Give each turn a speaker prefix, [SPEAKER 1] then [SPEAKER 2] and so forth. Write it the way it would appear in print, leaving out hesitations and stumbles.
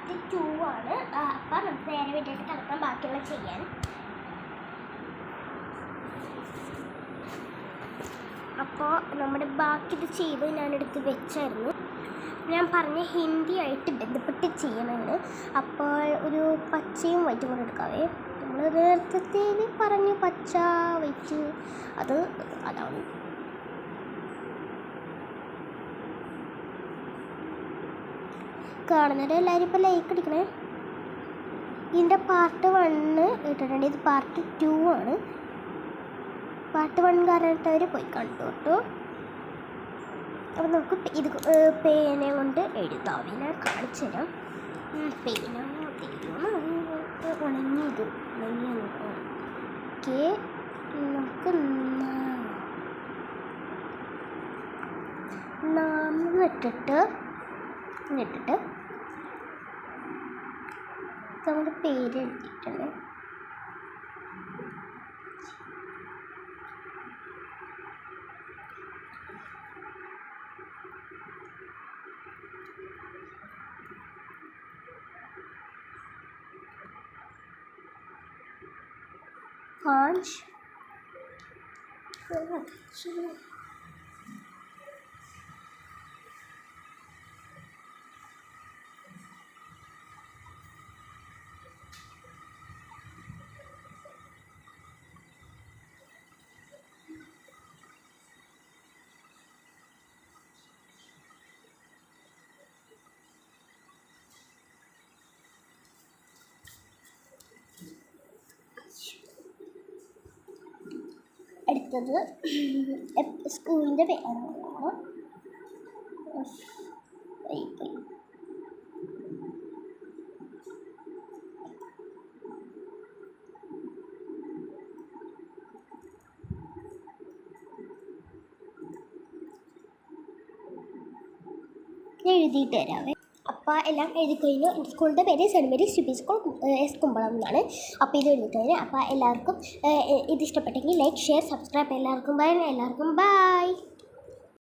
[SPEAKER 1] Part 2 ആണ്. അപ്പം നമുക്ക് നേരെ വീട്ടിലേക്ക് കിടക്കാൻ ബാക്കിയുള്ള ചെയ്യാൻ. അപ്പോൾ നമ്മുടെ ബാക്കി ഇത് ചെയ്ത് ഞാനെടുത്ത് വെച്ചായിരുന്നു. ഞാൻ പറഞ്ഞ ഹിന്ദി ആയിട്ട് ബന്ധപ്പെട്ട് ചെയ്യണമാണ്. അപ്പോൾ ഒരു പച്ചയും വൈറ്റും കൂടെ എടുക്കാവേ. നമ്മൾ നേരത്തെ പറഞ്ഞു പച്ച വൈറ്റ്, അതാണ്. കാണുന്നത് എല്ലാവരും ഇപ്പോൾ ലൈക്ക് അടിക്കണേ. ഇതിൻ്റെ പാർട്ട് 1 ഇട്ടിട്ടുണ്ട്. ഇത് പാർട്ട് 2 ആണ്. പാർട്ട് 1 കാരണമായിട്ടവർ പോയി കണ്ടു കേട്ടോ. അപ്പോൾ നമുക്ക് ഇത് പേന കൊണ്ട് എഴുതാം. ഞാൻ കാണിച്ചു തരാം. പേന ഉണങ്ങിയത് ഓക്കെ. നമുക്ക് ഇട്ടിട്ട് നമ്മുടെ പേര് എഴുതിയിട്ടുണ്ട്. पाँच അടുത്തത് സ്കൂളിൻ്റെ പേരാണ്. എഴുതിയിട്ട് തരാവേ. അപ്പോൾ എല്ലാം എഴുതി കഴിഞ്ഞു. എൻ്റെ സ്കൂളിൻ്റെ പേര് saint Mary's U P school S Kumbalam എന്നാണ്. അപ്പോൾ ഇത് എഴുതി കഴിഞ്ഞു. അപ്പോൾ എല്ലാവർക്കും ഇത് ഇഷ്ടപ്പെട്ടെങ്കിൽ ലൈക്ക്, ഷെയർ, സബ്സ്ക്രൈബ്. എല്ലാവർക്കും ബൈ.